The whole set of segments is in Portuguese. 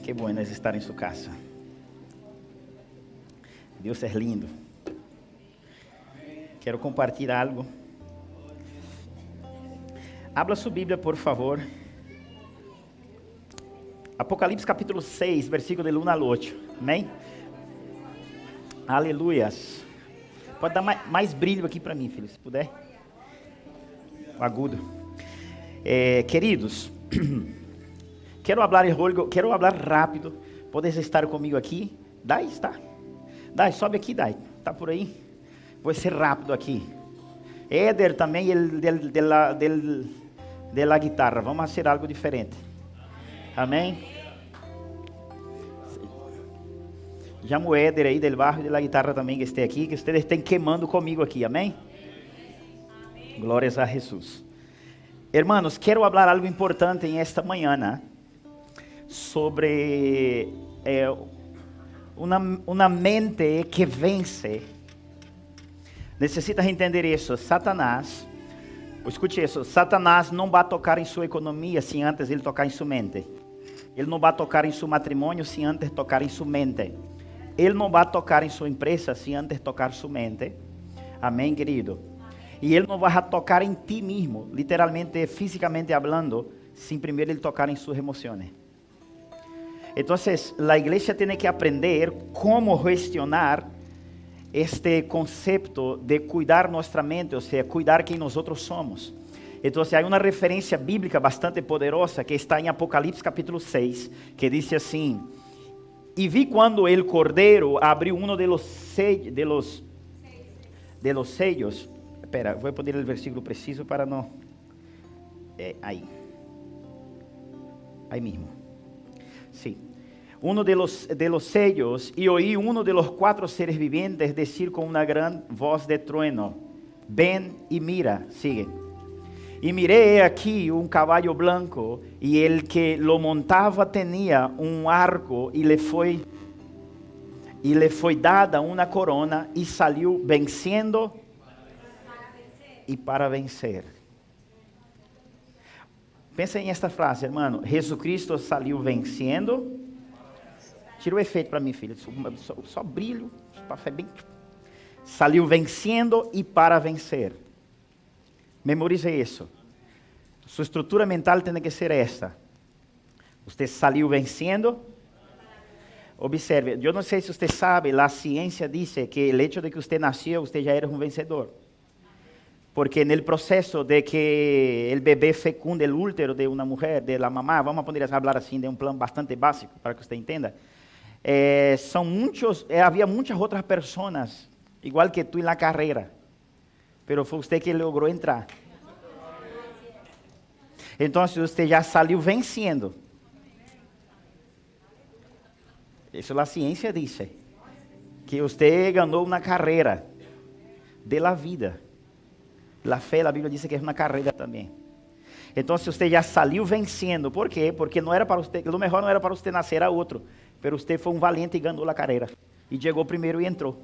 Qué bueno es estar en su casa. Dios es lindo. Quero compartilhar algo. Abra sua Bíblia, por favor. Apocalipse capítulo 6, versículo del 1 al 8. Amém? Aleluias. Pode dar mais brilho aqui para mim, filho, se puder. O agudo. Queridos, quero falar rápido. Podes estar comigo aqui? Dai, está. Dai, sobe aqui, Dai. Está por aí? Vou ser rápido aqui. Éder também, de la guitarra. Vamos fazer algo diferente. Amém? Chamo o Éder aí del barrio de la guitarra também que esteja aqui, que vocês estão queimando comigo aqui. Amém? Amém. Glórias a Jesus. Hermanos, quero falar algo importante em esta manhã, né? Sobre uma mente que vence. Necessitas entender isso. Satanás, escute isso, Satanás não vai tocar em sua economia sem antes ele tocar em sua mente. Ele não vai tocar em seu matrimônio sem antes tocar em sua mente. Ele não vai tocar em sua empresa sem antes tocar sua mente. Amém, querido? E ele não vai tocar em ti mesmo, literalmente, fisicamente falando, sem primeiro ele tocar em suas emoções. Então, a igreja tem que aprender como gestionar este concepto de cuidar nossa mente, ou seja, cuidar quem nós somos. Então, há uma referência bíblica bastante poderosa que está em Apocalipse capítulo 6, que diz assim: e vi quando o cordeiro abriu um de los sellos. Espera, vou poner o versículo preciso para não... aí mesmo. Sim. Uno de los sellos, y oí uno de los 4 seres vivientes decir con una gran voz de trueno: ven y mira. Sigue. Y miré aquí un caballo blanco, y el que lo montaba tenía un arco, y le fue dada una corona, y salió venciendo y para vencer. Pensa em esta frase, hermano. Jesucristo saiu vencendo. Tira o efeito para mim, filho. Só brilho. Bem. Saiu vencendo e para vencer. Memorize isso. Sua estrutura mental tem que ser esta. Você saiu vencendo. Observe, eu não sei se você sabe, a ciência diz que o hecho de que você nasceu, você já era um vencedor. Porque no processo de que o bebê fecunde o útero de uma mulher, de la mamá, vamos poder falar assim de um plano bastante básico para que você entenda. Havia muitas outras pessoas, igual que tu na carreira, pero foi você que logrou entrar. Então, você já saiu vencendo. Isso a ciência diz, que você ganhou uma carreira de la vida. La fé, a Bíblia diz que é uma carreira também. Então, se você já saiu vencendo, por quê? Porque não era para você, o melhor não era para você nascer a outro, mas você foi um valente e ganhou a carreira. E chegou primeiro e entrou.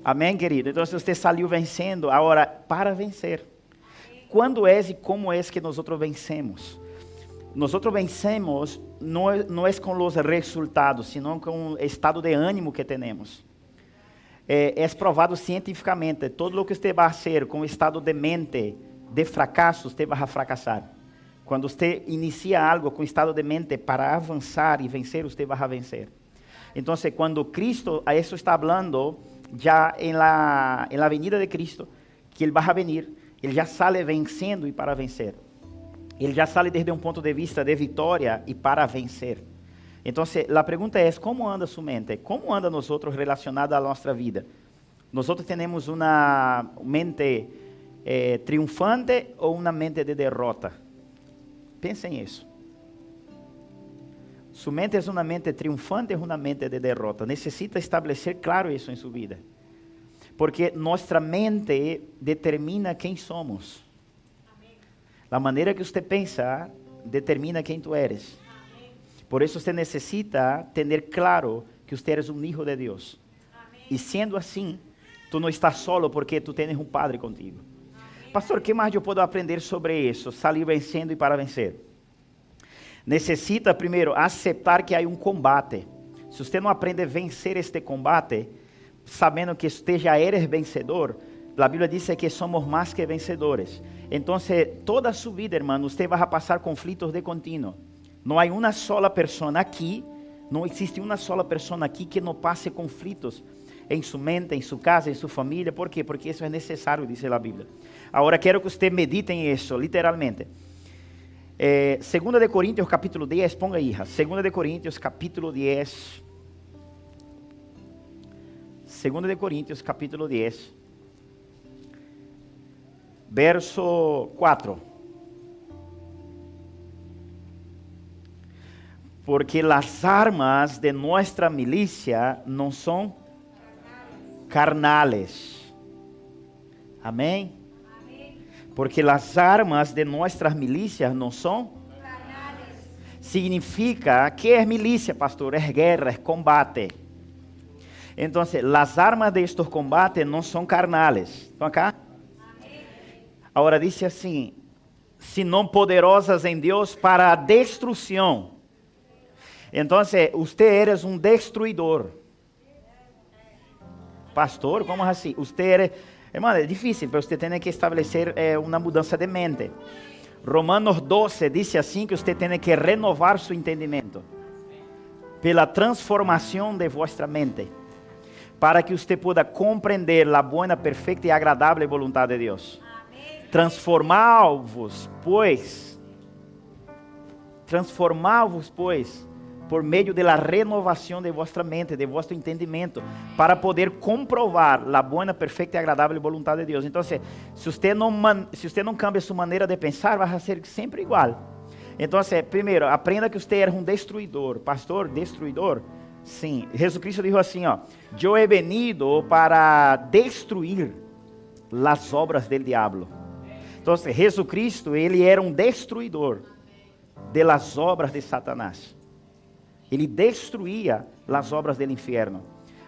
Amém, querido? Então, se você saiu vencendo, agora, para vencer. Quando é e como é que nós vencemos? Nós vencemos não é com os resultados, sino com o estado de ânimo que temos. É provado cientificamente, todo o que você vai fazer com o estado de mente de fracasso, você vai fracassar. Quando você inicia algo com estado de mente para avançar e vencer, você vai vencer. Então, quando Cristo, a isso está falando, já em la venida de Cristo, que Ele vai venir, Ele já sai vencendo e para vencer. Ele já sai desde um ponto de vista de vitória e para vencer. Então, a pergunta é, como anda sua mente? Como anda nós relacionado à nossa vida? Nós temos uma mente triunfante ou uma mente de derrota? Pensem nisso. Sua mente é uma mente triunfante ou uma mente de derrota? Necessita estabelecer claro isso em sua vida. Porque nossa mente determina quem somos. A maneira que você pensa determina quem tu eres. Por isso você necessita ter claro que você eres um filho de Deus. E sendo assim, tu não estás solo porque tu tens um Padre contigo. Pastor, o que mais eu posso aprender sobre isso? Salir vencendo e para vencer. necessita primeiro aceitar que há um combate. Se você não aprende a vencer este combate, sabendo que você já eres vencedor, a Bíblia diz que somos mais que vencedores. Então, toda a sua vida, irmão, você vai passar conflitos de contínuo. Não há uma sola pessoa aqui, não existe uma sola pessoa aqui que não passe conflitos em sua mente, em sua casa, em sua família. Por quê? Porque isso é necessário, diz a Bíblia. Agora, quero que você medite em isso, literalmente. 2 de Coríntios, capítulo 10, ponga aí, 2 de Coríntios, capítulo 10. 2 de Coríntios, capítulo 10. Verso 4. Porque as armas de nossa milícia não são carnales. Amém? Porque as armas de nossas milícias não são carnales. Significa que é milícia, pastor, é guerra, é combate. Então, as armas de estes combates não são carnales. Estão acá? Agora diz assim, senão poderosas em Deus para a destruição. Então, você eres um destruidor. Pastor, como assim? Você é... Irmão, é difícil, mas você tem que estabelecer uma mudança de mente. Romanos 12 diz assim que você tem que renovar seu entendimento. Pela transformação de vossa mente. Para que você possa compreender a boa, perfeita e agradável vontade de Deus. Transformai-vos, pois, por meio da renovação de vossa mente, de vosso entendimento, para poder comprovar a boa, perfeita e agradável vontade de Deus. Então, se você não cambia sua maneira de pensar, vai ser sempre igual. Então, primeiro, aprenda que você é um destruidor. Pastor, destruidor? Sim. Jesus Cristo disse assim, eu he venido para destruir as obras del diablo. Então, Jesus Cristo, ele era um destruidor de las obras de Satanás. Ele destruía as obras do inferno.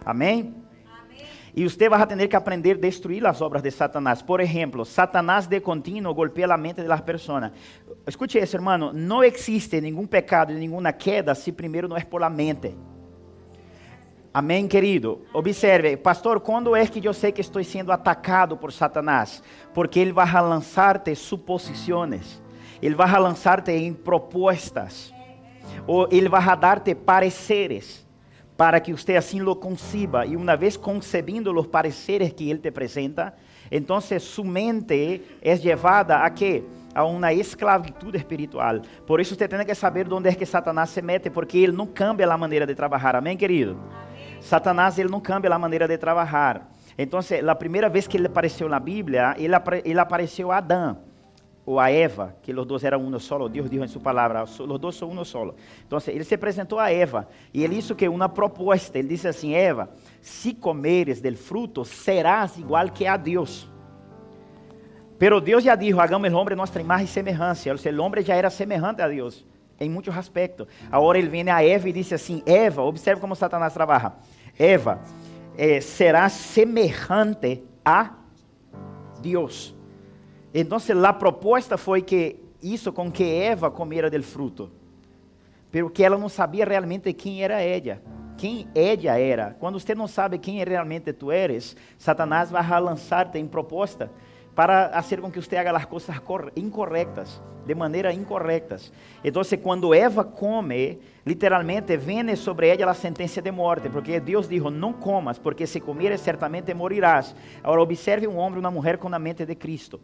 Amém? Amém? E você vai ter que aprender a destruir as obras de Satanás. Por exemplo, Satanás de contínuo golpea a mente das pessoas. Escute isso, irmão. Não existe nenhum pecado, nenhuma queda, se primeiro não é por la mente. Amém, querido? Observe, pastor, quando é que eu sei que estou sendo atacado por Satanás? Porque ele vai lançar-te suposições. Ele vai lançar-te em propostas. Ou ele vai dar-te pareceres. Para que você assim lo conciba. E uma vez concebendo os pareceres que ele te apresenta, então sua mente é levada a quê? A uma esclavitud espiritual. Por isso você tem que saber onde é que Satanás se mete, porque ele não cambia a maneira de trabalhar. Amém, querido? Amém. Satanás, ele não cambia a maneira de trabalhar. Então, a primeira vez que ele apareceu na Bíblia, ele apareceu a Adão, ou a Eva, que os dois eram um solo. Deus dijo em sua palavra, os dois são um solo. Então, ele se apresentou a Eva, e ele hizo que uma proposta. Ele disse assim, Eva, se comeres del fruto, serás igual que a Deus. Pero Deus já dijo, hagamos o homem nossa imagem e semelhança. O homem já era semejante a Deus, em muitos aspectos. Agora ele vem a Eva e diz assim, Eva, observe como Satanás trabalha. Eva, serás semejante a Deus. Então, a proposta foi que isso com que Eva comera del fruto. Pero que ela não sabia realmente quem era ela. Quem ela era. Quando você não sabe quem realmente tu eres, Satanás vai lançar-te em proposta para fazer com que você haga as coisas incorretas, de maneira incorretas. Então, quando Eva come, literalmente vem sobre ela a sentença de morte, porque Deus dijo, não comas, porque se comieres certamente morirás. Agora, observe um homem e uma mulher com a mente de Cristo.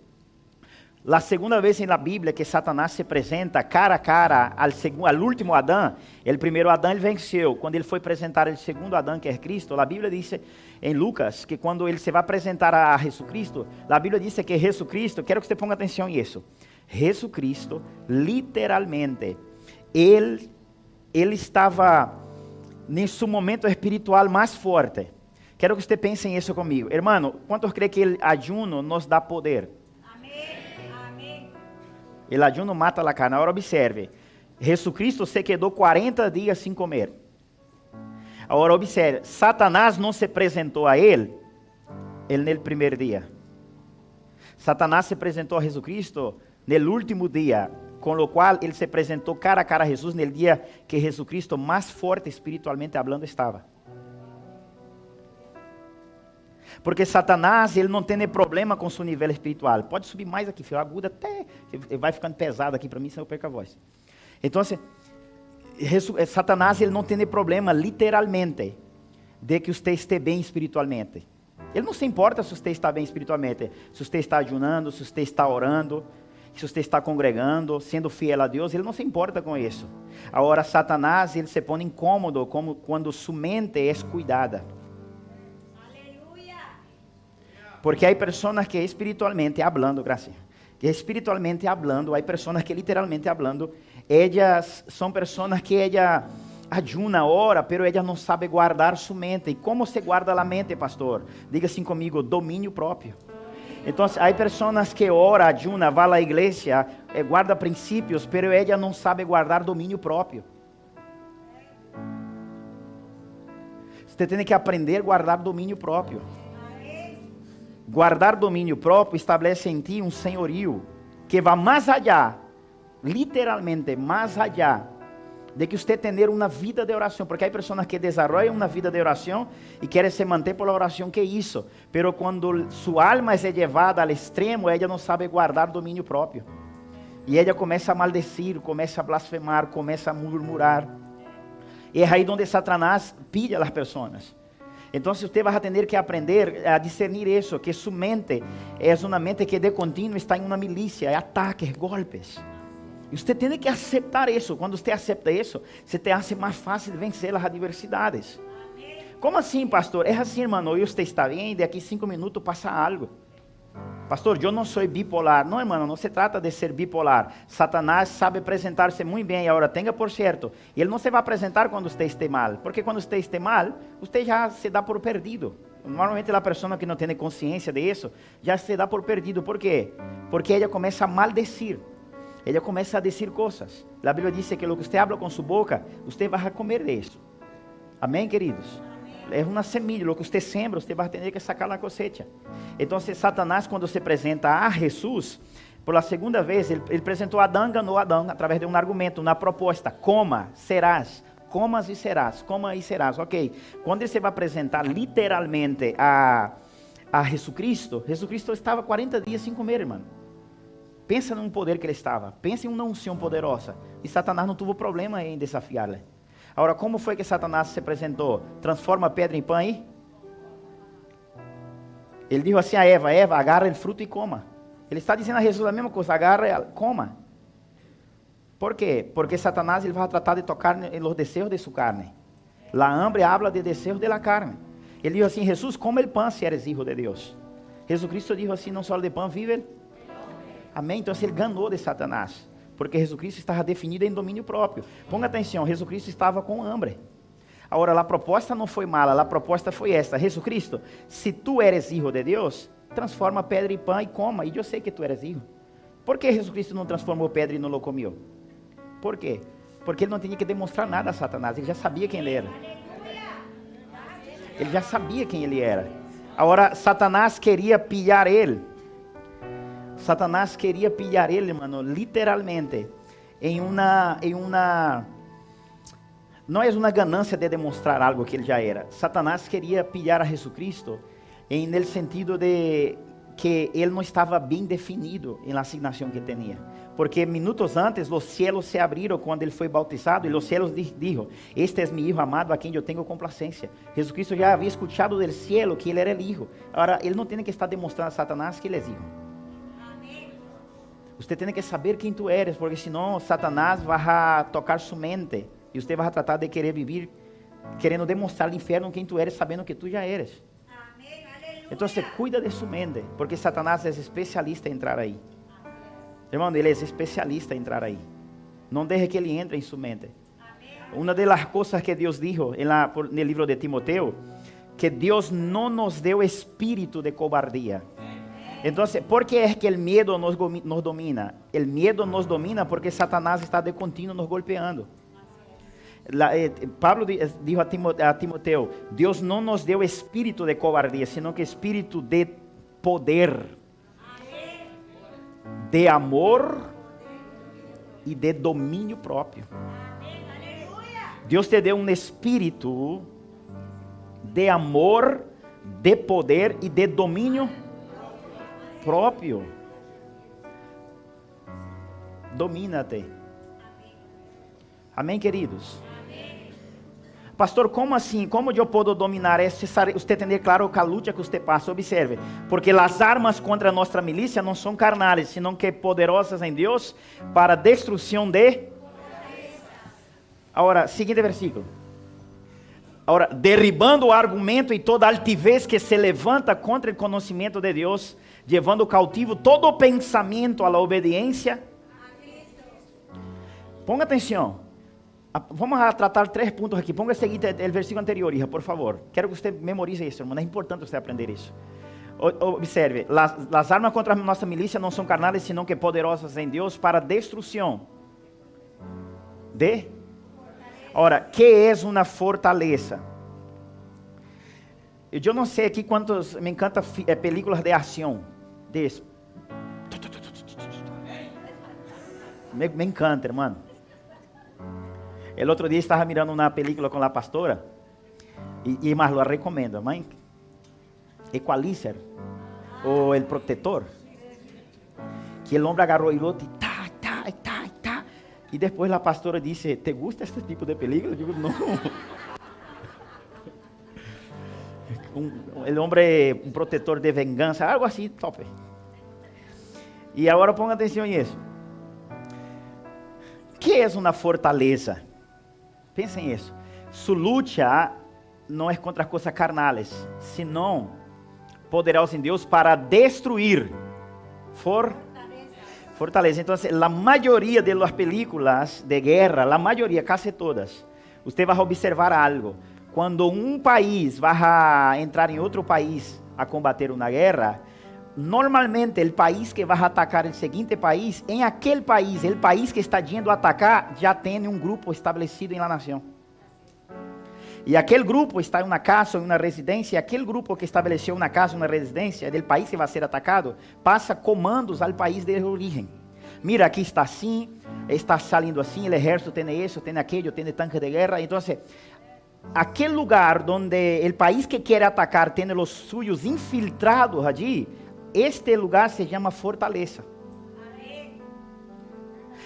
A segunda vez na Bíblia que Satanás se apresenta cara a cara ao último Adão, o primeiro Adão ele venceu. Quando ele foi apresentar o segundo Adão, que é Cristo, a Bíblia diz em Lucas que quando ele se vai apresentar a Jesus Cristo, a Bíblia diz que Jesus Cristo, quero que você ponga atenção nisso, Jesus Cristo, literalmente, ele estava nesse momento espiritual mais forte. Quero que você pense nisso comigo. Hermano, quantos creem que o ayuno nos dá poder? O ayuno mata a carne. Agora observe, Jesus Cristo se quedou 40 dias sem comer. Agora observe, Satanás não se apresentou a ele no primeiro dia. Satanás se apresentou a Jesus Cristo no último dia, con lo cual él se presentó cara a cara a Jesús en el día que Jesucristo más fuerte espiritualmente hablando estaba. Porque Satanás, ele não tem problema com seu nível espiritual. Pode subir mais aqui, filho, aguda até, vai ficando pesado aqui para mim, senão eu perco a voz. Então, Satanás, ele não tem problema, literalmente, de que você esteja bem espiritualmente. Ele não se importa se você está bem espiritualmente, se você está ayunando, se você está orando, se você está congregando, sendo fiel a Deus, ele não se importa com isso. Agora, Satanás, ele se põe incômodo como quando sua mente é cuidada. Porque há pessoas que espiritualmente hablando, gracias, que espiritualmente hablando, há pessoas que literalmente hablando, elas são pessoas que ela ayuna, ora, pero ela não sabe guardar sua mente. E como se guarda a mente, pastor? Diga assim comigo, domínio próprio. Então, há pessoas que ora, ayuna, vai à igreja, guarda princípios, pero ela não sabe guardar domínio próprio. Você tem que aprender a guardar domínio próprio. Guardar domínio próprio estabelece em ti um senhorio que vai mais allá, literalmente mais allá, de que você tenha uma vida de oração, porque há pessoas que desenvolvem uma vida de oração e querem se manter por la oração, que é isso, pero quando sua alma é levada ao extremo, ela não sabe guardar domínio próprio, e ela começa a maldecir, começa a blasfemar, começa a murmurar, e é aí onde Satanás pilla as pessoas. Então, você vai ter que aprender a discernir isso, que sua mente é uma mente que de contínuo está em uma milícia, é ataques, golpes. E você tem que aceitar isso. Quando você aceita isso, você te hace mais fácil de vencer as adversidades. Como assim, pastor? É assim, irmão, e você está bem, e daqui 5 minutos passa algo. Pastor, eu não sou bipolar. Não, irmão, não se trata de ser bipolar. Satanás sabe apresentar-se muito bem. Agora, tenha por certo, ele não se vai apresentar quando você esteja mal. Porque quando você esteja mal, você já se dá por perdido. Normalmente, a pessoa que não tem consciência disso, já se dá por perdido. Por quê? Porque ela começa a maldecir. Ela começa a dizer coisas. A Bíblia diz que o que você habla com sua boca, você vai comer disso. Amém, queridos? É uma semilla, o que você sembra, você vai ter que sacar na cosecha. Então, Satanás, quando se apresenta a Jesus, pela segunda vez, ele apresentou Adão, enganou Adão, através de um argumento, uma proposta, coma, serás, comas e serás, coma e serás, ok. Quando ele se vai apresentar literalmente a Jesus Cristo estava 40 dias sem comer, irmão. Pensa no poder que ele estava, pensa em uma unção poderosa, e Satanás não teve problema em desafiá-lo. Agora, como foi que Satanás se apresentou? Transforma pedra em pão aí? Ele disse assim a Eva, agarra o fruto e coma. Ele está dizendo a Jesus a mesma coisa, agarra, coma. Por quê? Porque Satanás ele vai tratar de tocar nos desejos de sua carne. La hambre habla de desejos de la carne. Ele disse assim, Jesus, come el pan se eres hijo de Deus. Jesus Cristo disse assim, não só de pão vive ele. Amém? Então ele ganhou de Satanás. Porque Jesus Cristo estava definido em domínio próprio. Ponga atenção, Jesus Cristo estava com hambre. Agora, a proposta não foi mala, a proposta foi esta. Jesus Cristo, se tu eres hijo de Deus, transforma pedra em pão e coma. E eu sei que tu eres hijo. Por que Jesus Cristo não transformou pedra e não lo comeu? Por quê? Porque ele não tinha que demonstrar nada a Satanás. Ele já sabia quem ele era. Ele já sabia quem ele era. Agora, Satanás queria pilhar ele. Satanás queria pilhar ele, mano, literalmente, não é uma ganância de demonstrar algo que ele já era. Satanás queria pilhar a Jesus Cristo no sentido de que ele não estava bem definido na asignação que tinha. Porque minutos antes, os cielos se abriram quando ele foi bautizado, e os cielos dijo, este é meu Hijo amado, a quem eu tenho complacência. Jesus Cristo já havia escutado do cielo que ele era o Hijo. Agora, ele não tem que estar demonstrando a Satanás que ele é Hijo. Você tem que saber quem tu eres, porque senão Satanás vai tocar sua mente e você vai tratar de querer viver, querendo demonstrar ao inferno quem tu eres, sabendo que tu já eres. Então, você cuida de sua mente, porque Satanás é especialista em entrar aí. Irmão, ele é especialista em entrar aí. Não deixe que ele entre em sua mente. Uma das coisas que Deus dijo no livro de Timoteo, que Deus não nos deu espírito de cobardia. Então, ¿por que é que o medo nos domina? O medo nos domina porque Satanás está de contínuo nos golpeando. Pablo dijo a Timoteo, Deus não nos deu espírito de cobardia, sino que espírito de poder, de amor e de domínio próprio. Deus te deu um espírito de amor, de poder e de domínio próprio. Domina-te. Amém, queridos? Pastor, como assim? Como eu posso dominar isso? Você tem claro que a luta que você passa. Observe. Porque as armas contra nossa milícia não são carnais, sino que poderosas em Deus para destruição de... Agora, seguinte versículo. Agora, derribando o argumento e toda altivez que se levanta contra o conhecimento de Deus, levando cautivo todo pensamento à obediência. Ponga atenção. Vamos a tratar 3 pontos aqui. Ponga seguinte o versículo anterior, hija, por favor. Quero que você memorize isso, irmão. É importante você aprender isso. Observe. As armas contra a nossa milícia não são carnais, senão que poderosas em Deus para destruição. Ora, que é uma fortaleza? Eu não sei aqui quantos me encanta películas de ação. Me encanta, irmão. El outro dia estava mirando uma película com a pastora e mais lo recomendo, mãe. Equalizer ou El Protector, que o homem agarrou e outro tá. E depois a pastora disse: ¿Te gusta este tipo de película? Eu digo, não. O homem um protetor de vingança, algo assim, top. E agora ponga atenção nisso. Que é uma fortaleza? Pensem nisso. Sua luta não é contra coisas carnais, senão poderosa em Deus para destruir. Fortaleza. Então, a maioria das películas de guerra, a maioria, quase todas, você vai observar algo. Quando um país vai entrar em outro país a combater uma guerra, normalmente o país que vai atacar o seguinte país, em aquele país, o país que está indo atacar, já tem um grupo estabelecido em la nação. E aquele grupo está em uma casa ou em uma residência, e aquele grupo que estabeleceu uma casa ou uma residência do país que vai ser atacado, passa comandos ao país de origem. Mira, aqui está assim, está saindo assim, o exército tem isso, tem aquilo, tem tanque de guerra. Então, aquele lugar onde o país que quer atacar tem os suyos infiltrados allí, este lugar se chama fortaleza.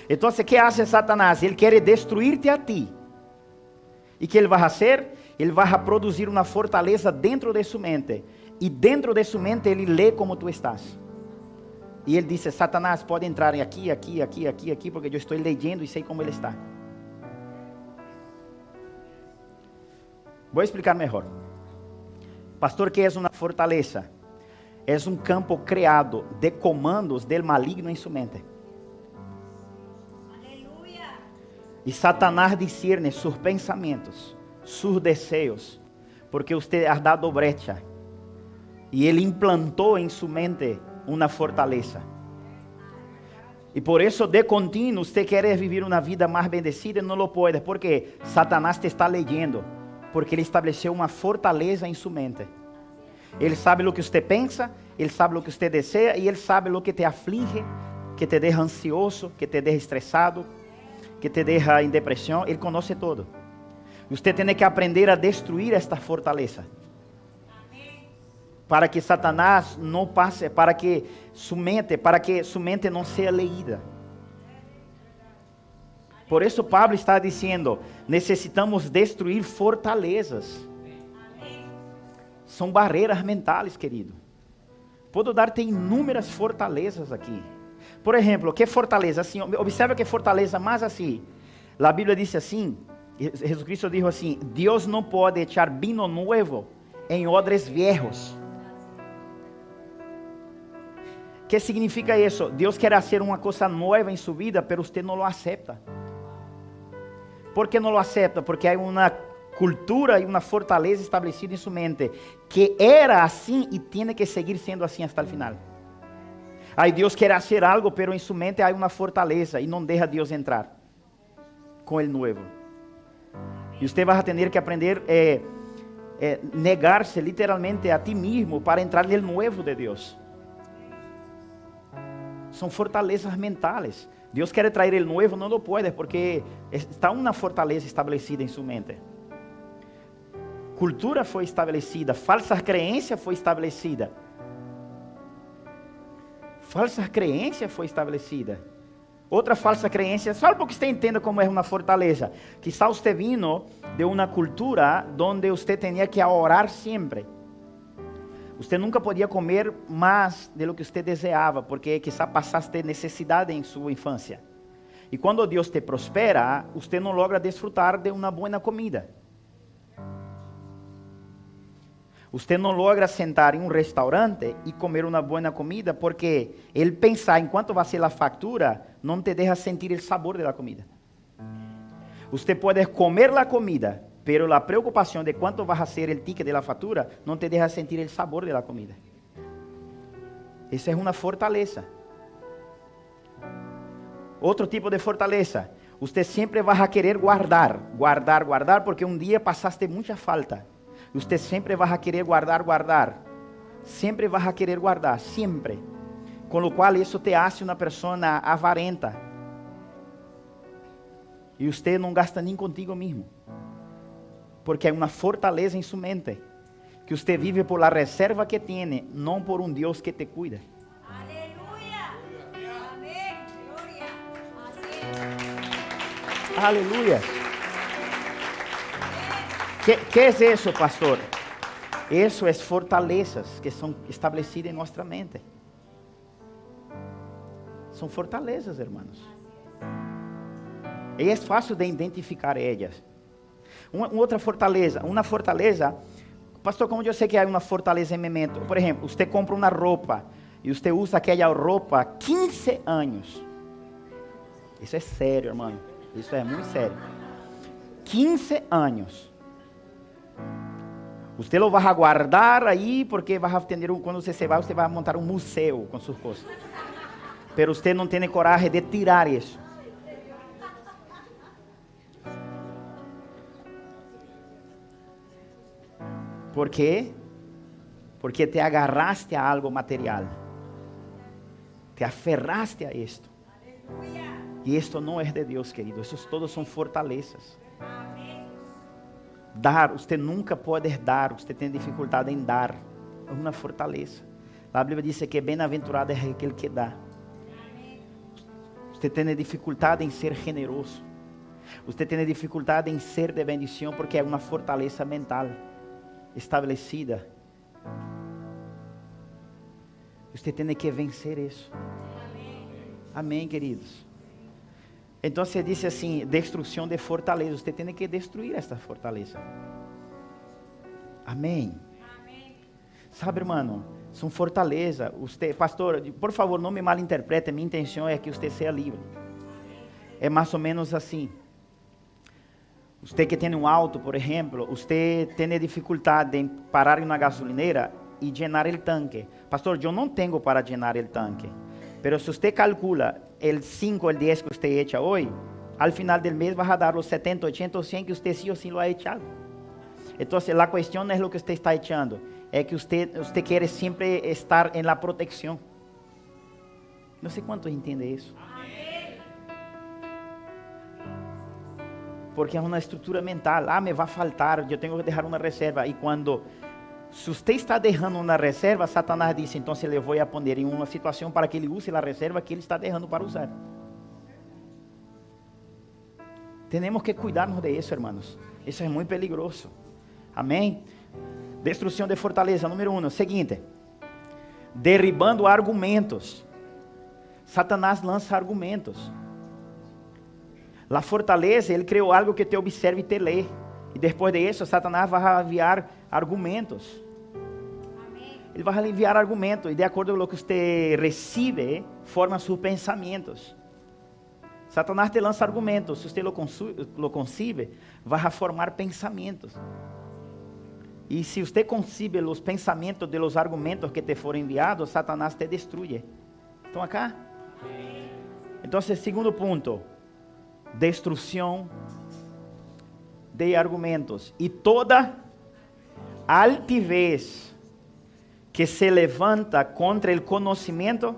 Então, o que faz Satanás? Ele quer destruir-te a ti. E que ele vai fazer? Ele vai produzir uma fortaleza dentro de sua mente. E dentro de sua mente ele lê como tu estás. E ele diz: Satanás pode entrar aqui, porque eu estou lendo e sei como ele está. Vou explicar melhor. Pastor, que é uma fortaleza? É um campo criado de comandos del maligno em sua mente. E Satanás discerne seus pensamentos, seus desejos, porque você ha dado brecha. E ele implantou em sua mente uma fortaleza. E por isso, de contínuo, você quer viver uma vida mais bendecida e não lo pode, porque Satanás te está leyendo, porque ele estabeleceu uma fortaleza em sua mente. Ele sabe o que você pensa, ele sabe o que você deseja, e ele sabe o que te aflige, que te deixa ansioso, que te deixa estressado, que te deixa em depressão. Ele conhece todo. Você tem que aprender a destruir esta fortaleza. Para que Satanás não passe, para que sua mente não seja leída. Por isso Pablo está dizendo: necessitamos destruir fortalezas. São barreiras mentais, querido. Posso dar-te inúmeras fortalezas aqui. Por exemplo, que fortaleza? Assim, observa que fortaleza mais assim. A Bíblia diz assim, Jesus Cristo dijo assim: Deus não pode echar vinho novo em odres viejos. ¿Qué significa isso? Deus quer fazer uma coisa nova em sua vida, pero você não lo acepta. ¿Por que não lo acepta? Porque há uma cultura e uma fortaleza estabelecida em sua mente, que era assim e tem que seguir sendo assim até o final. Aí Deus quer fazer algo, pero em sua mente há uma fortaleza e não deixa Deus entrar com o novo. E você vai ter que aprender negar-se literalmente a ti mesmo para entrar no novo de Deus. São fortalezas mentais. Dios quiere traer el nuevo, no lo puede porque está una fortaleza establecida en su mente. Cultura foi estabelecida, falsas creencias foi estabelecida. Falsas creencias foi estabelecida. Outra falsa crença, só para que você entenda como é uma fortaleza. Quizá você vindo de uma cultura onde você tinha que orar sempre. Você nunca podia comer mais de lo que você desejava, porque quizá passaste necessidade em sua infância. E quando Deus te prospera, você não logra desfrutar de uma boa comida. Você não logra sentar em um restaurante e comer uma boa comida, porque ele pensar em quanto vai ser a factura, não te deixa sentir o sabor da comida. Você pode comer a comida, pero a preocupação de quanto vai ser o ticket da factura, não te deixa sentir o sabor da comida. Essa é uma fortaleza. Outro tipo de fortaleza, você sempre vai querer guardar, porque um dia passaste muita falta. Você sempre vai querer guardar. Sempre vai querer guardar, sempre. Com o qual isso te hace uma pessoa avarenta. E você não gasta nem contigo mesmo. Porque é uma fortaleza em sua mente. Que você vive por la reserva que tem, não por um Deus que te cuida. Aleluia. Amém. Glória. Aleluia. ¿Qué es eso, pastor? Eso es fortalezas que son establecidas en nuestra mente. Son fortalezas, hermanos. E é fácil de identificar ellas. Outra fortaleza, pastor, como eu sei que há uma fortaleza em meu mente? Por exemplo, você compra uma roupa e você usa aquela roupa 15 anos. Isso é sério, irmão. Isso é muito sério. 15 anos. Você lo vai guardar aí porque vai ter quando você vai montar um museu com suas coisas. Pero você não tem coragem de tirar isso. ¿Por quê? Porque te agarraste a algo material. Te aferraste a esto. E esto não é de Deus, querido. Esses todos são fortalezas. Dar, você nunca pode dar, você tem dificuldade em dar, é uma fortaleza. A Bíblia diz que bem-aventurado é aquele que dá. Você tem dificuldade em ser generoso, você tem dificuldade em ser de bendição, porque é uma fortaleza mental estabelecida. Você tem que vencer isso. Amém, queridos. Então você disse assim, destruição de fortaleza. Você tem que destruir essa fortaleza. Amém. Amém. Sabe, irmão, são fortaleza. Você, pastor, por favor, não me malinterprete. Minha intenção é que você seja livre. É mais ou menos assim. Você que tem um auto, por exemplo, você tem dificuldade em parar em uma gasolineira e llenar o tanque. Pastor, eu não tenho para llenar o tanque. Pero se você calcula el 5 o el 10 que usted echa hoy, al final del mes va a dar los 70, 80 o 100 que usted sí o sí lo ha echado. Entonces la cuestión no es lo que usted está echando, es que usted quiere siempre estar en la protección. No sé cuántos entienden eso. Porque es una estructura mental. Me va a faltar, yo tengo que dejar una reserva. Y cuando... Se você está deixando uma reserva, Satanás disse, então eu vou a poner em uma situação para que ele use a reserva que ele está deixando para usar. Temos que cuidarnos de isso, hermanos. Isso é muito peligroso. Amém? Destruição de fortaleza, número 1. Seguinte. Derribando argumentos. Satanás lança argumentos. A fortaleza, ele criou algo que te observe e te lê. E depois disso, Satanás vai enviar argumentos. Amém. Ele vai enviar argumentos. E de acordo com o que você recebe, forma seus pensamentos. Satanás te lança argumentos. Se você lo concibe, vai formar pensamentos. E se você concibe os pensamentos de los argumentos que te foram enviados, Satanás te destrui. Estão acá? Então, segundo ponto. Destruição de argumentos. E toda altivez que se levanta contra o conhecimento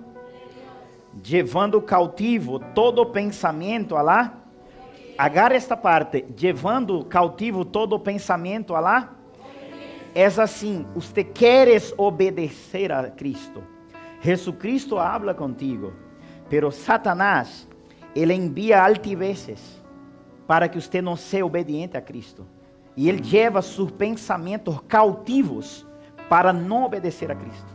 Llevando cautivo todo pensamento a la... Agarre esta parte. Llevando cautivo todo pensamento a la... É assim, você queres obedecer a Cristo. Jesucristo habla contigo. Pero Satanás, ele envia altivezes para que você não seja obediente a Cristo. E ele leva seus pensamentos cautivos para não obedecer a Cristo.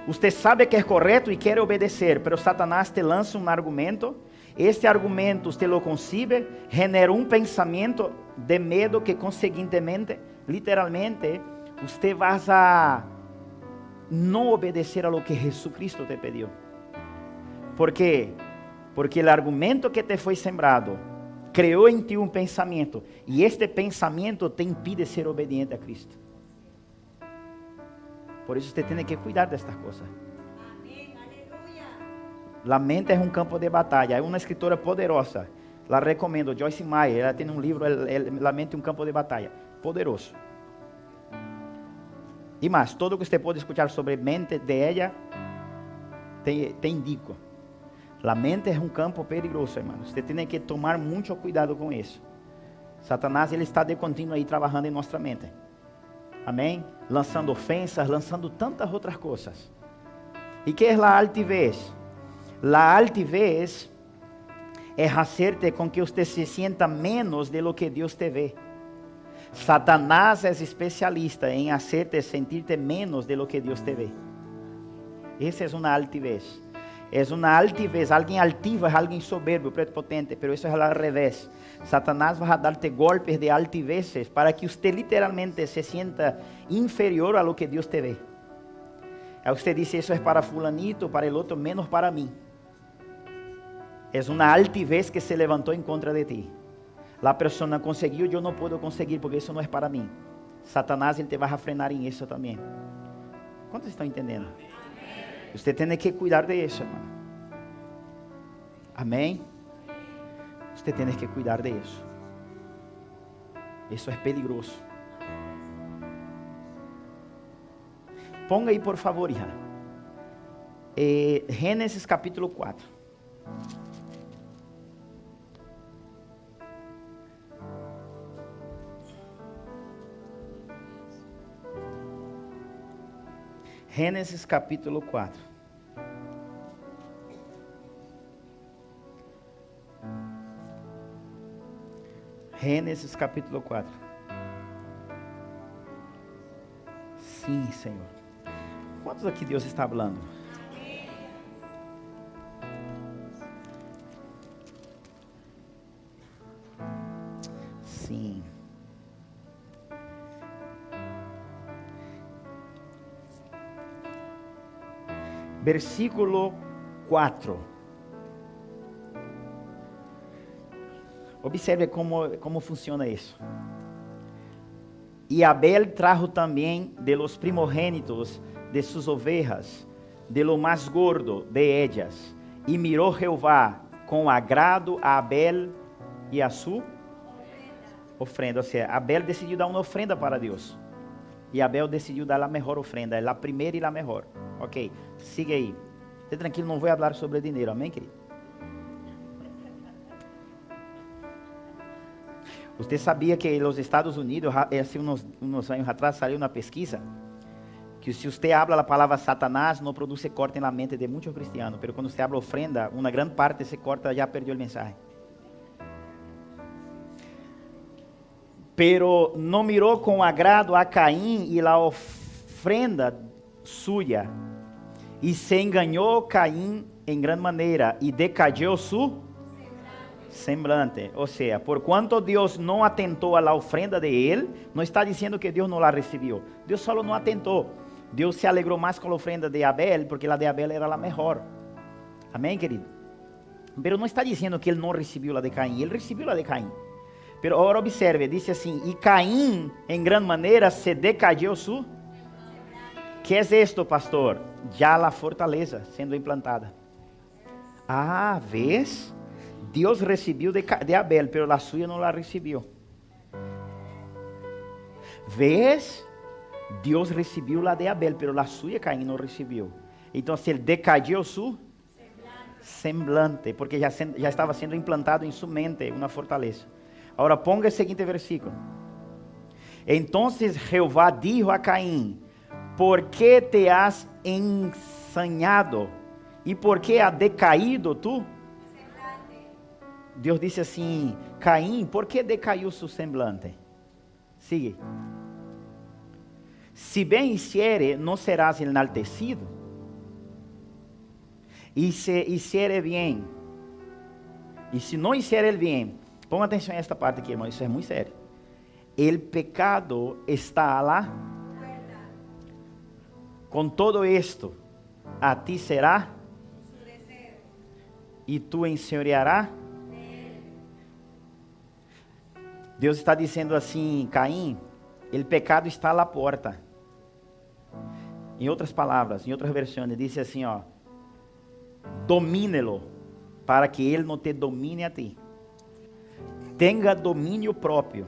Você sabe que é correto e quer obedecer, pero Satanás te lança um argumento. Este argumento você lo concibe, genera um pensamento de medo que conseguintemente, literalmente, você vai a não obedecer a lo que Jesucristo te pediu. ¿Por quê? Porque o argumento que te foi sembrado criou em ti um pensamento, e este pensamento te impide ser obediente a Cristo. Por isso você tem que cuidar destas coisas. Amém. Aleluia. La mente é um campo de batalha. É uma escritora poderosa. La recomendo, Joyce Meyer. Ela tem um livro, La mente é um campo de batalha. Poderoso. E mais, tudo que você pode escutar sobre mente de ela, te indico. La mente é um campo perigoso, irmão. Você tem que tomar muito cuidado com isso. Satanás, ele está de contínuo aí trabalhando em nossa mente. Amém? Lançando ofensas, lançando tantas outras coisas. E que é a altivez? A altivez é fazer-te com que você se sienta menos de lo que Deus te vê. Satanás é especialista em fazer-te sentir-te menos de lo que Deus te vê. Essa é uma altivez. É uma altivez. Alguém altivo é alguém soberbo, prepotente, mas isso é ao revés. Satanás vai dar-te golpes de altivezes para que você literalmente se sienta inferior a lo que Deus te vê. Aí você diz, isso é para fulanito, para el outro, menos para mim. É uma altivez que se levantou em contra de ti. A pessoa conseguiu, eu não posso conseguir, porque isso não é para mim. Satanás, ele te vai a frenar em isso também. Quantos estão entendendo? Você tem que cuidar de isso, irmão. Amém? Você tem que cuidar de isso. Isso é peligroso. Ponga aí, por favor, hija. Gênesis capítulo 4. Gênesis capítulo 4. Gênesis capítulo 4. Sim, Senhor. Quantos aqui Deus está falando? Sim. Versículo 4. Observe como funciona isso. E Abel trajo também de los primogênitos de sus ovejas, de lo mais gordo de ellas, e mirou Jeová com agrado a Abel e a sua ofrenda. Ou seja, Abel decidiu dar uma ofrenda para Deus. E Abel decidiu dar a melhor ofrenda, a primeira e a melhor. Ok, siga aí. Esté tranquilo, não vou falar sobre dinheiro, amém, querido? Você sabia que nos Estados Unidos, hace unos anos atrás, saiu uma pesquisa que se você habla a palavra Satanás, não produz corte na mente de muitos cristianos, mas quando você habla ofrenda, uma grande parte se corta, já perdeu o mensagem. Pero não mirou com agrado a Caim e a ofrenda suya, e se enganou Caim em grande maneira, e decayó su semblante. Ou seja, por quanto Deus não atentou à ofrenda de ele, não está dizendo que Deus não la recebeu. Deus só não atentou. Deus se alegrou mais com a ofrenda de Abel, porque a de Abel era a melhor. Amém, querido? Mas não está dizendo que ele não recebeu a de Caim. Ele recebeu a de Caim. Mas agora observe, diz assim, e Caim, em grande maneira, se decayó su... Que é isto, pastor? Já a fortaleza sendo implantada. Ah, vês? Deus recebeu de Abel, pero a sua não la recebeu. Vês? Deus recebeu a de Abel, pero a sua Caim não recebeu. Então, se ele decayó su semblante, porque já estava sendo implantado em sua mente uma fortaleza. Agora, ponga o seguinte versículo. Entonces Jehová dijo a Caín: ¿por qué te has ensañado? ¿Y por qué ha decaído tu? Deus disse assim: Caim, por que decaiu seu semblante? Sigue. Si bem hiciere, não serás enaltecido. E se hiciere bien, e se não hiciere el bien, ponga atenção a esta parte aqui, irmão, isso é muito sério. El pecado está lá. Com todo esto, a ti será, e tu enseñorearás. Deus está dizendo assim: Caim, o pecado está à porta. Em outras palavras, em outras versões, diz assim, ó: domine-lo, para que ele não te domine a ti. Tenga domínio próprio,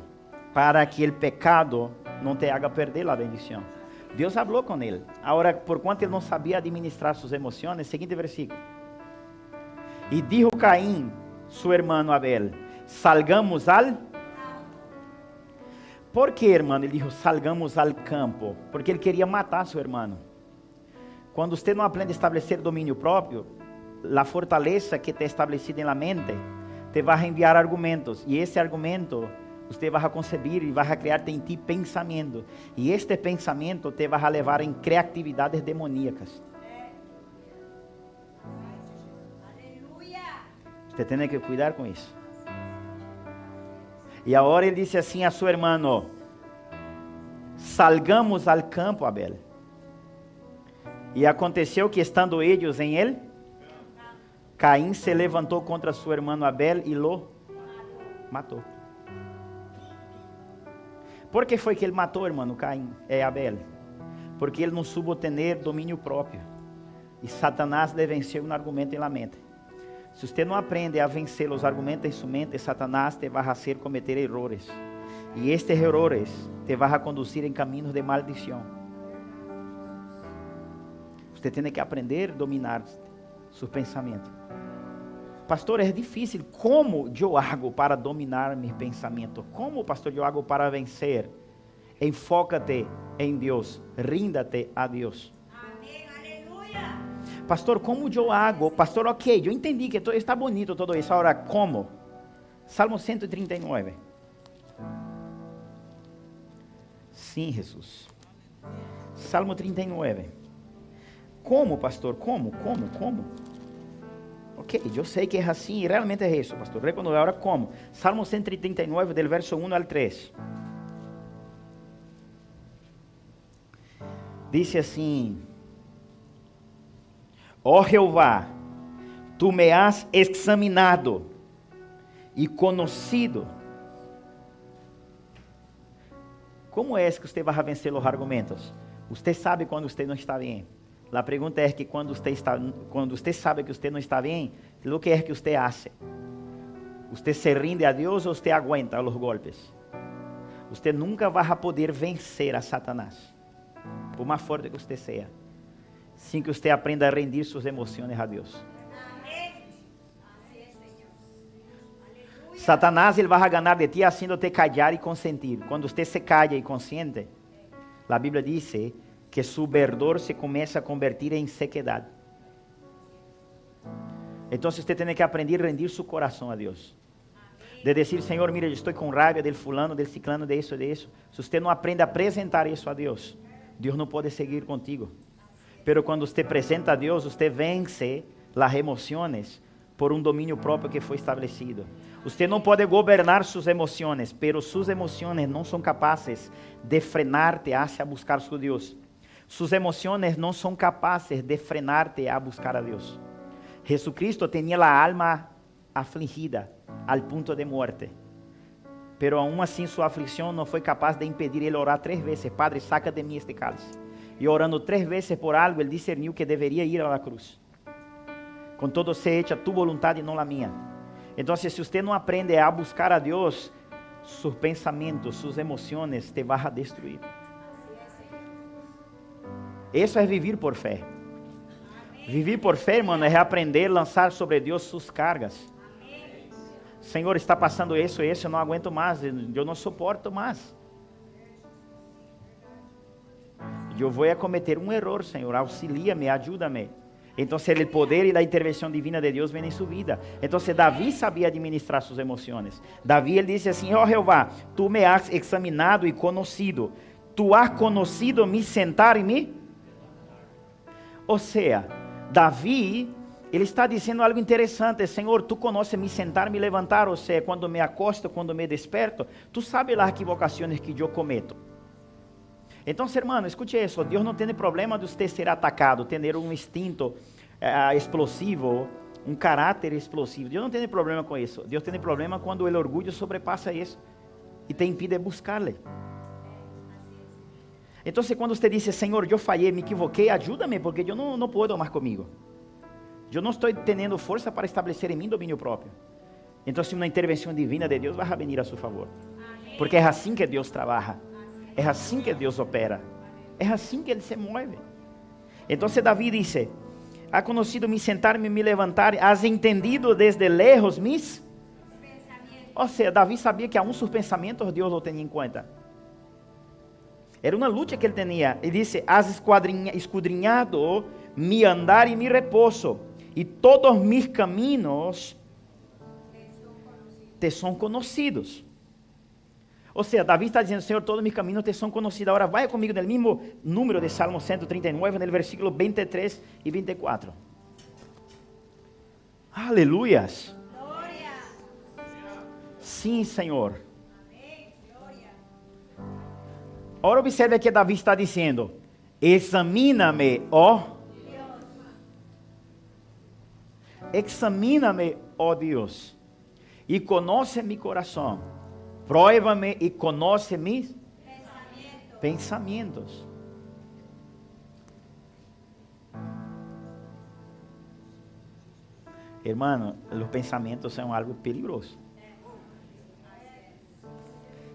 para que o pecado não te haga perder a bendição. Deus falou com ele. Agora, por quanto ele não sabia administrar suas emoções, seguinte versículo. E dijo Caim, su hermano Abel: salgamos al... Por que, irmão? Ele disse: salgamos al campo. Porque ele queria matar seu irmão. Quando você não aprende a estabelecer domínio próprio, a fortaleza que te estabelecida na mente te vai enviar argumentos. E esse argumento você vai concebir e vai criar em ti pensamento. E este pensamento te vai levar em criatividades demoníacas. Você tem que cuidar com isso. E agora ele disse assim a seu irmão: salgamos al campo, Abel. E aconteceu que, estando eles em ele, Caim se levantou contra seu irmão Abel e lo matou. Por que foi que ele matou, irmão Abel? Porque ele não soube ter domínio próprio. E Satanás lhe venceu no argumento na mente. Se você não aprende a vencer os argumentos em sua mente, Satanás te vai fazer cometer errores. E estes errores te vai conduzir em caminhos de maldição. Você tem que aprender a dominar seus pensamentos. Pastor, é difícil. Como eu hago para dominar meus pensamentos? Como, pastor, eu hago para vencer? Enfócate em Deus. Ríndate a Deus. Amém, aleluia. Pastor, como eu hago? Pastor, ok, eu entendi que está bonito todo isso. Agora, como? Salmo 139. Sim, Jesus. Salmo 39. Como, pastor? Como? Ok, eu sei que é assim e realmente é isso, pastor. Reconheço agora como. Salmo 139, del verso 1 al 3. Diz assim: ó Jeová, tu me has examinado e conhecido. Como é que você vai vencer os argumentos? Você sabe quando você não está bem. A pergunta é que quando você sabe que você não está bem, o que é que você faz? Você se rinde a Deus ou você aguenta os golpes? Você nunca vai poder vencer a Satanás, por mais forte que você seja, sem que você aprenda a rendir suas emoções a Deus. Satanás ele vai ganhar de ti haciendo-te callar e consentir. Quando você se calla e consciente, a Bíblia diz que su verdor se começa a convertir em sequedade. Então você tem que aprender a rendir seu coração a Deus. De dizer: Senhor, mira, eu estou com raiva del fulano, del ciclano, de isso. Se você não aprende a apresentar isso a Deus, Deus não pode seguir contigo. Pero quando você apresenta a Deus, você vence as emoções por um domínio próprio que foi estabelecido. Você não pode governar suas emoções, pero suas emoções não são capazes de frenar-te hacia buscar su Deus. Suas emoções não são capazes de frenar-te a buscar a Deus. Jesucristo tinha a alma afligida al punto de muerte, pero aún assim sua aflição não foi capaz de impedir ele orar 3 vezes: Padre, saca de mim este cálice. E orando 3 vezes por algo, ele discerniu que deveria ir à cruz. Com todo se hecha tu voluntade e não a minha. Então, se você não aprende a buscar a Deus, seus pensamentos, suas emoções te vão a destruir. Isso é viver por fé. Vivir por fé, hermano, é reaprender a lançar sobre Deus suas cargas. Senhor, está passando isso, eu não aguento mais, eu não suporto mais. Eu vou cometer um erro, Senhor, auxilia-me, ajuda-me. Então, o poder e a intervenção divina de Deus vem em sua vida. Então, Davi sabia administrar suas emoções. Davi, ele disse assim: ó Jeová, tu me has examinado e conhecido. Tu has conhecido me sentar e me... Ou seja, Davi, ele está dizendo algo interessante. Senhor, tu conheces me sentar, me levantar. Ou seja, quando me acosto, quando me desperto, tu sabes as equivocações que eu cometo. Então, hermano, escute isso. Deus não tem problema de você ser atacado, ter um instinto explosivo, um caráter explosivo. Deus não tem problema com isso. Deus tem problema quando o orgulho sobrepassa isso e te impide buscar-lhe. Então, quando você diz: Senhor, eu falhei, me equivoquei, ajuda-me, porque eu não posso mais comigo. Eu não estou tendo força para estabelecer em mim domínio próprio. Então, uma intervenção divina de Deus vai vir a seu favor. Porque é assim que Deus trabalha. É assim que Deus opera. É assim que Ele se move. Então Davi disse: ha conhecido me sentar-me, me levantar, has entendido desde lejos mis pensamentos. Ou seja, Davi sabia que aún seus pensamentos Deus o tinha em conta. Era uma luta que ele tinha. Ele disse: has escudrinhado mi andar e mi repouso, e todos mis caminhos te são conhecidos. Ou seja, Davi está dizendo: Senhor, todos meus caminhos te são conhecidos. Agora vai comigo no mesmo número de Salmo 139, no versículo 23 e 24. Aleluias. Glória. Sim, Senhor. Amém. Glória. Agora observe que Davi está dizendo: examina-me, ó Deus. Examina-me, ó Deus, e conhece meu coração. Prueba-me e conoce mis pensamientos. Hermano, os pensamentos são algo perigoso.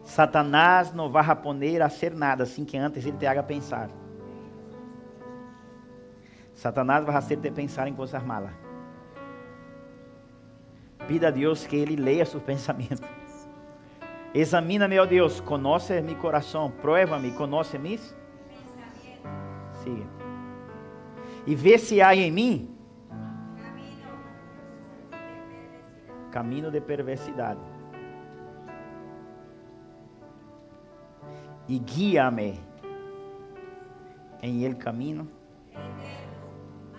Satanás não vai poner a hacer nada sem que antes ele te haga pensar. Satanás vai fazer-te pensar em coisas malas. Pida a Deus que ele leia seus pensamentos. Examina-me, ó Deus, conoce mi coração, prueba-me, conoce mis pensamentos. Siga. E vê se há em mim caminho de perversidade. E guia-me em el caminho.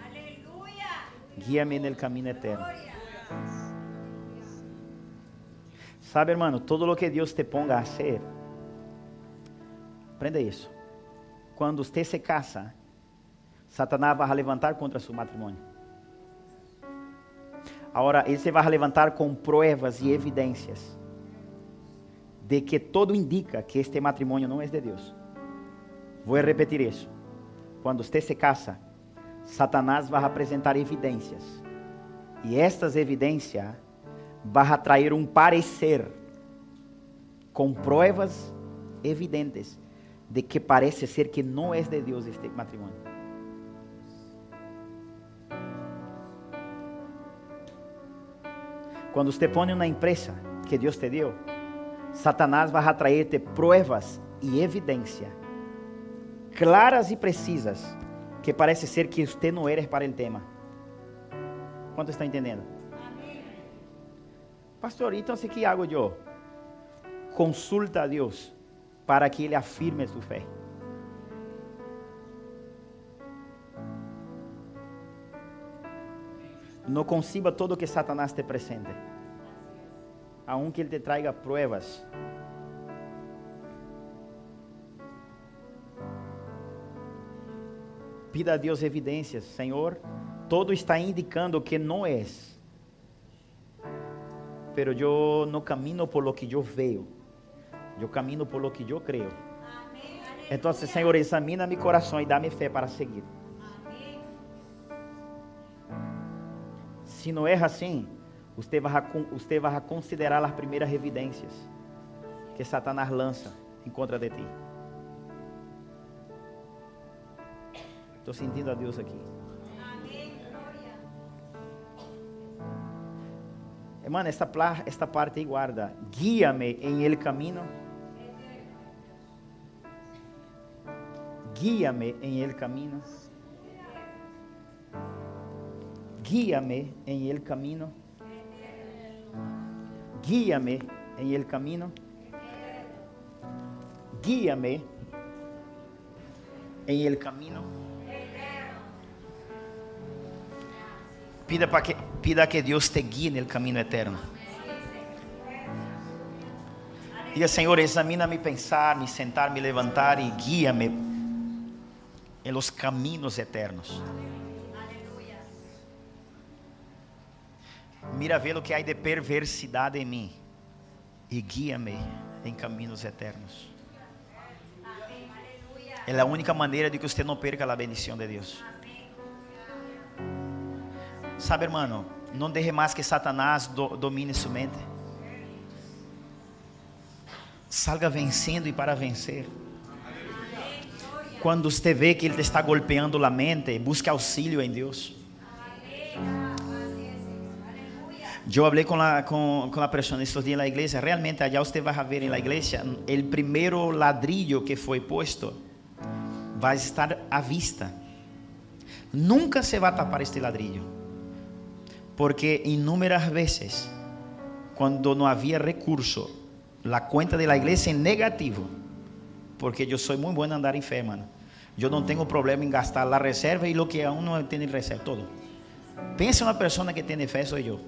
Aleluia. Guia-me no caminho eterno. Sabe, hermano, todo o que Deus te ponga a hacer, aprenda isso. Quando você se casa, Satanás vai levantar contra seu matrimônio. Agora, ele se vai levantar com provas e evidências de que todo indica que este matrimônio não é de Deus. Vou repetir isso. Quando você se casa, Satanás vai apresentar evidências. E estas evidências vai atrair um parecer com provas evidentes de que parece ser que não é de Deus este matrimônio. Quando você põe uma empresa que Deus te deu, Satanás vai atrair-te provas e evidência claras e precisas que parece ser que você não era para o tema. Quanto está entendendo? Pastor, então o que hago eu? Consulta a Deus para que Ele afirme sua fé. Não conciba todo o que Satanás te presente, aunque Ele te traiga pruebas. Pida a Deus evidências. Senhor, todo está indicando que não és. Pero yo no camino por lo que yo veo, yo camino por lo que yo creo. Entonces, Senhor, examina mi corazón y dame fe para seguir. Se não é assim, você vai considerar as primeiras evidências que Satanás lança em contra de ti. Estou sentindo a Deus aqui. Hermano, esta parte aí guarda. Guía-me em el camino. Guía-me em el camino. Guía-me em el camino. Guía-me em el camino. Guía-me em el camino. Pida que Deus te guie no caminho eterno. Diga, Senhor, examina-me pensar, me sentar, me levantar e guia-me em los caminhos eternos. Mira ver o que há de perversidade em mim e guia-me em caminhos eternos. É a única maneira de que você não perca a bendição de Deus. Sabe, hermano, não deixe mais que Satanás domine sua mente. Salga vencendo e para vencer. Quando você vê que ele te está golpeando a mente, busque auxílio em Deus. Eu falei com a pessoa estes dias na igreja. Realmente, allá você vai ver na igreja o primeiro ladrillo que foi posto vai estar à vista. Nunca se vai tapar este ladrillo. Porque inúmeras vezes, quando não havia recurso, a conta da igreja é negativo. Porque eu sou muito bom em andar em fé, mano. Eu não tenho problema em gastar a reserva e o que aún não tem reserva, todo. Pense uma pessoa que tem fé, sou eu.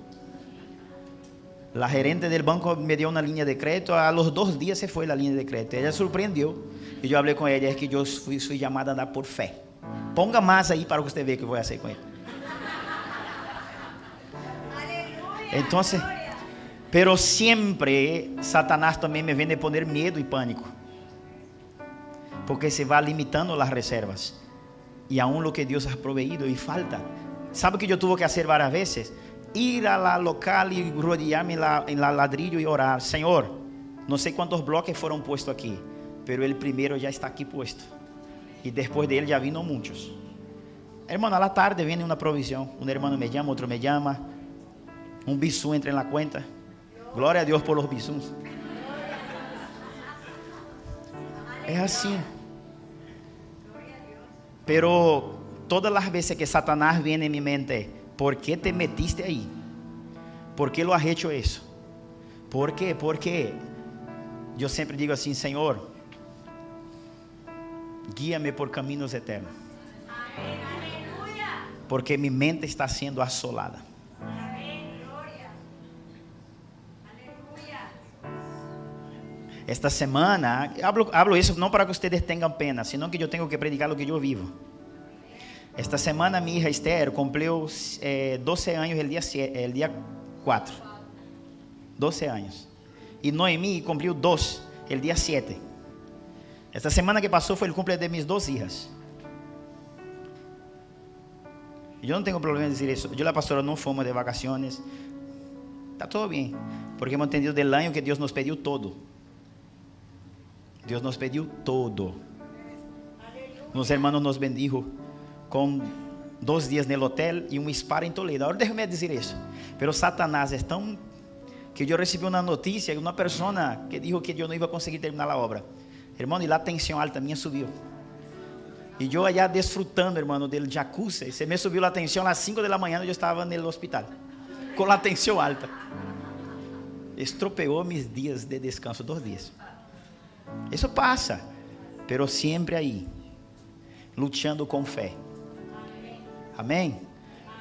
A gerente do banco me deu uma linha de crédito, a los 2 dias se foi a linha de crédito. Ela surpreendeu. E eu falei com ela, é que eu fui chamada a andar por fé. Ponga mais aí para que você veja o que eu vou fazer com ele. Entonces, pero siempre Satanás também me vem a poner medo e pânico, porque se vai limitando as reservas e aún lo que Deus ha proveído e falta. ¿Sabe o que eu tuve que fazer várias vezes? Ir a la local e rodear-me em la ladrillo e orar. Senhor, não sei quantos bloques foram postos aqui, pero el primeiro já está aqui posto e depois dele já vino muitos. Hermano, a la tarde vem uma provisão. Um hermano me chama, outro me chama. Um bisu entra na conta. Glória a Deus por los bisus. É assim. Pero todas as vezes que Satanás vem em minha mente, ¿por qué te metiste aí? ¿Por qué lo has hecho isso? ¿Por qué? Porque eu sempre digo assim, Senhor, guía-me por caminhos eternos. Porque minha mente está sendo assolada. Esta semana, hablo isso não para que vocês tenham pena, sino que eu tenho que predicar o que eu vivo. Esta semana minha hija Esther cumpriu 12 anos el dia 4. 12 anos. E Noemi cumpriu 2 el dia 7. Esta semana que passou foi o cumpleaños de mis 2 hijas. Eu não tenho problema em dizer isso. Eu e a pastora não fomos de vacaciones. Está tudo bem. Porque hemos entendido del año que Deus nos pediu todo. Deus nos pediu todo. Os hermanos nos bendijo com 2 dias no hotel e um spa em Toledo. Agora deixa-me dizer isso. Pero Satanás é tão que eu recebi uma notícia de uma pessoa que disse que eu não ia conseguir terminar a obra. Hermano, e a tensão alta minha subiu. E eu allá desfrutando, hermano, del jacuzzi. Se me subiu a tensão às 5 da manhã, eu estava no hospital com a tensão alta. Estropeou meus dias de descanso, 2 dias. Isso passa, pero sempre aí, lutando com fé. Amém?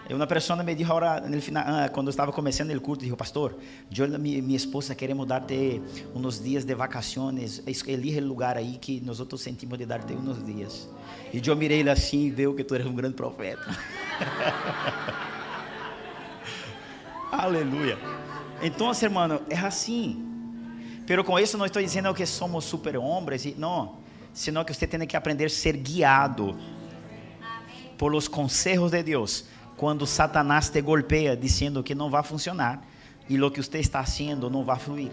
E uma pessoa me disse agora, no final, quando eu estava começando o culto, disse, pastor, eu e minha esposa queremos dar-te uns dias de vacações, elige o lugar aí que nós outros sentimos de dar-te uns dias. E eu mirei ele assim e viu que tu eres um grande profeta. Aleluia. Então, hermano, é assim. Pero com isso não estou dizendo que somos super-homens, não, sino que você tem que aprender a ser guiado por los consejos de Deus. Quando Satanás te golpeia dizendo que não vai funcionar e o que você está fazendo não vai fluir.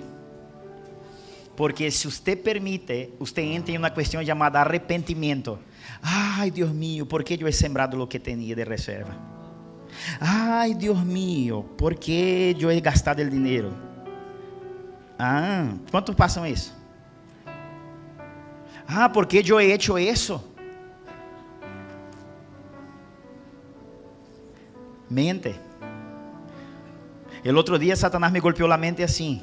Porque se você permite, você entra em uma questão chamada arrependimento. Ai, Deus mío, por que eu he sembrado o que tinha de reserva? Ai, Deus mío, ¿por qué yo he gastado el dinero? Ah, ¿cuántos pasan eso? Ah, ¿por qué yo he hecho eso? Mente. El otro día Satanás me golpeó la mente así: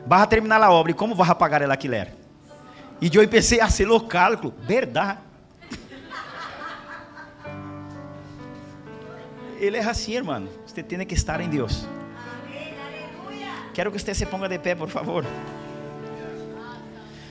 vas a terminar la obra, ¿y cómo vas a pagar el alquiler? Y yo empecé a hacer los cálculos. ¿Verdad? Él es así, hermano. Usted tiene que estar en Dios. Quero que usted se ponga de pé, por favor.